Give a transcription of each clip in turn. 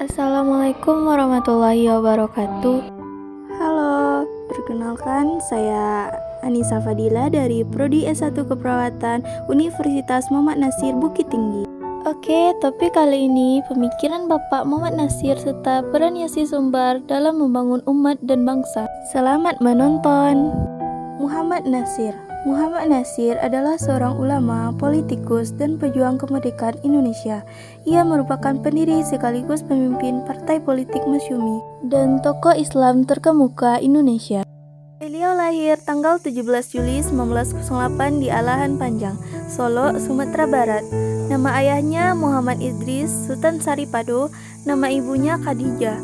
Assalamualaikum warahmatullahi wabarakatuh. Halo, perkenalkan saya Anissa Fadila dari Prodi S1 Keperawatan Universitas Muhammad Nasir Bukit Tinggi. Oke, topik kali ini pemikiran Bapak Muhammad Nasir serta peran Yasi Sumbar dalam membangun umat dan bangsa. Selamat menonton. Muhammad Nasir adalah seorang ulama, politikus, dan pejuang kemerdekaan Indonesia. Ia merupakan pendiri sekaligus pemimpin Partai Politik Masyumi dan tokoh Islam terkemuka Indonesia. Beliau lahir tanggal 17 Juli 1908 di Alahan Panjang, Solo, Sumatera Barat. Nama ayahnya Muhammad Idris Sultan Saripado, nama ibunya Khadijah.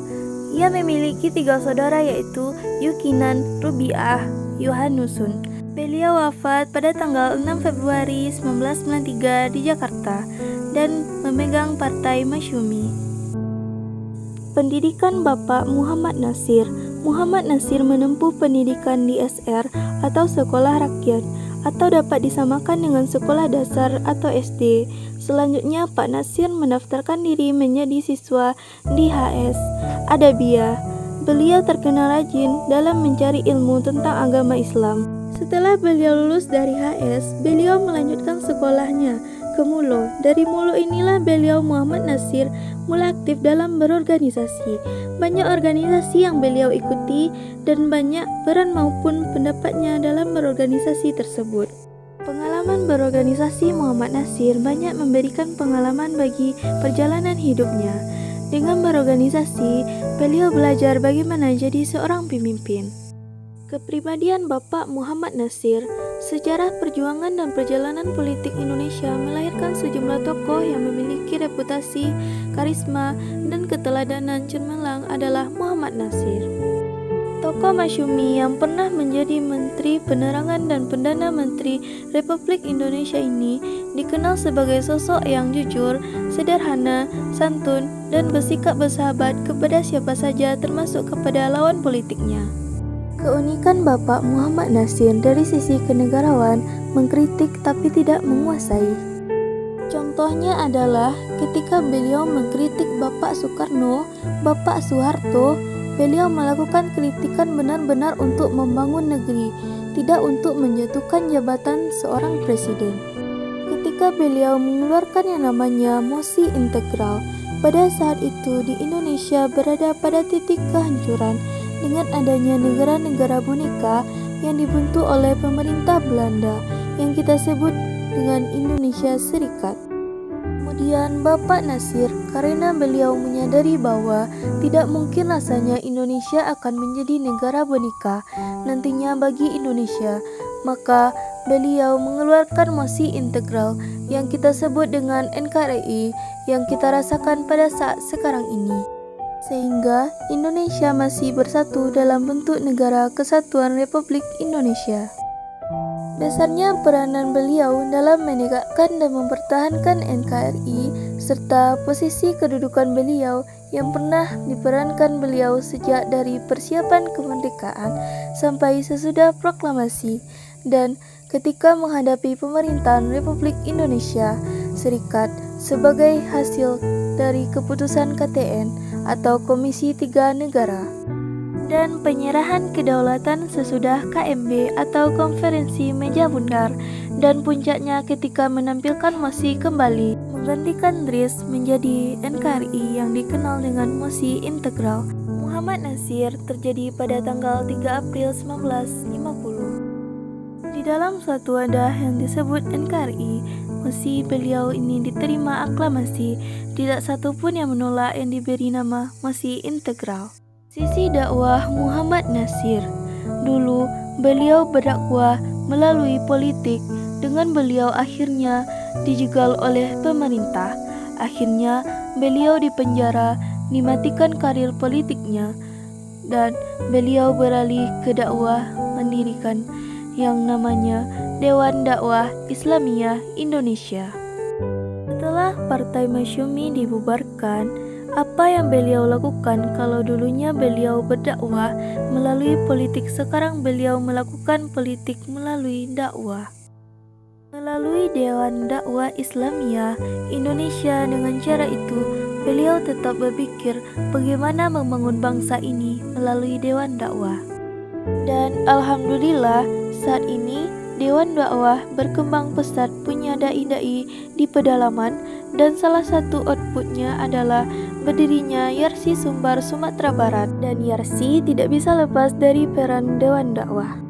Ia memiliki 3 saudara yaitu Yukinan, Rubiah, Yohanusun. Beliau wafat pada tanggal 6 Februari 1993 di Jakarta dan memegang Partai Masyumi. Pendidikan Bapak Muhammad Nasir. Muhammad Nasir menempuh pendidikan di SR atau Sekolah Rakyat atau dapat disamakan dengan Sekolah Dasar atau SD. Selanjutnya Pak Nasir mendaftarkan diri menjadi siswa di HS Adabiyah. Beliau terkenal rajin dalam mencari ilmu tentang agama Islam. Setelah beliau lulus dari HS, beliau melanjutkan sekolahnya ke Mulo. Dari Mulo inilah beliau Muhammad Nasir mulai aktif dalam berorganisasi. Banyak organisasi yang beliau ikuti dan banyak peran maupun pendapatnya dalam berorganisasi tersebut. Pengalaman berorganisasi Muhammad Nasir banyak memberikan pengalaman bagi perjalanan hidupnya. Dengan berorganisasi, beliau belajar bagaimana jadi seorang pemimpin. Kepribadian Bapak Muhammad Nasir, sejarah perjuangan dan perjalanan politik Indonesia melahirkan sejumlah tokoh yang memiliki reputasi, karisma, dan keteladanan cemerlang adalah Muhammad Nasir. Tokoh Masyumi yang pernah menjadi Menteri Penerangan dan Perdana Menteri Republik Indonesia ini dikenal sebagai sosok yang jujur, sederhana, santun, dan bersikap bersahabat kepada siapa saja termasuk kepada lawan politiknya. Keunikan Bapak Muhammad Nasir dari sisi kenegarawan, mengkritik tapi tidak menguasai. Contohnya adalah ketika beliau mengkritik Bapak Soekarno, Bapak Soeharto, beliau melakukan kritikan benar-benar untuk membangun negeri, tidak untuk menjatuhkan jabatan seorang presiden. Ketika beliau mengeluarkan yang namanya mosi integral, pada saat itu di Indonesia berada pada titik kehancuran dengan adanya negara-negara boneka yang dibentuk oleh pemerintah Belanda yang kita sebut dengan Indonesia Serikat. Kemudian Bapak Nasir, karena beliau menyadari bahwa tidak mungkin rasanya Indonesia akan menjadi negara boneka nantinya bagi Indonesia, maka beliau mengeluarkan mosi integral yang kita sebut dengan NKRI yang kita rasakan pada saat sekarang ini. Sehingga Indonesia masih bersatu dalam bentuk Negara Kesatuan Republik Indonesia. Dasarnya peranan beliau dalam menegakkan dan mempertahankan NKRI serta posisi kedudukan beliau yang pernah diperankan beliau sejak dari persiapan kemerdekaan sampai sesudah proklamasi dan ketika menghadapi pemerintahan Republik Indonesia Serikat sebagai hasil dari keputusan KTN atau Komisi 3 Negara dan penyerahan kedaulatan sesudah KMB atau Konferensi Meja Bundar dan puncaknya ketika menampilkan mosi kembali menggantikan DRIS menjadi NKRI yang dikenal dengan mosi integral. Muhammad Nasir terjadi pada tanggal 3 April 1950. Di dalam suatu wadah yang disebut NKRI, mosi beliau ini diterima aklamasi, tidak satu pun yang menolak yang diberi nama mosi integral. Sisi dakwah Muhammad Nasir. Dulu beliau berdakwah melalui politik, dengan beliau akhirnya dijegal oleh pemerintah. Akhirnya beliau dipenjara, dimatikan karir politiknya dan beliau beralih ke dakwah mendirikan yang namanya Dewan Dakwah Islamiyah Indonesia. Setelah Partai Masyumi dibubarkan, apa yang beliau lakukan kalau dulunya beliau berdakwah melalui politik, sekarang beliau melakukan politik melalui dakwah. Melalui Dewan Dakwah Islamiyah Indonesia, dengan cara itu beliau tetap berpikir bagaimana membangun bangsa ini melalui Dewan Dakwah. Dan alhamdulillah saat ini Dewan Dakwah berkembang pesat punya dai-dai di pedalaman dan salah satu outputnya adalah berdirinya Yarsi Sumbar Sumatera Barat, dan Yarsi tidak bisa lepas dari peran Dewan Dakwah.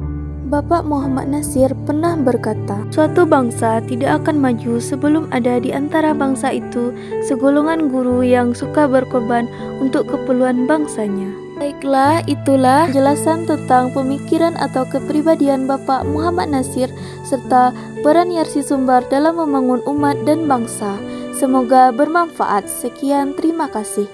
Bapak Muhammad Natsir pernah berkata, suatu bangsa tidak akan maju sebelum ada di antara bangsa itu segolongan guru yang suka berkorban untuk keperluan bangsanya. Baiklah, itulah penjelasan tentang pemikiran atau kepribadian Bapak Muhammad Natsir serta peran Yarsi Sumbar dalam membangun umat dan bangsa. Semoga bermanfaat. Sekian, terima kasih.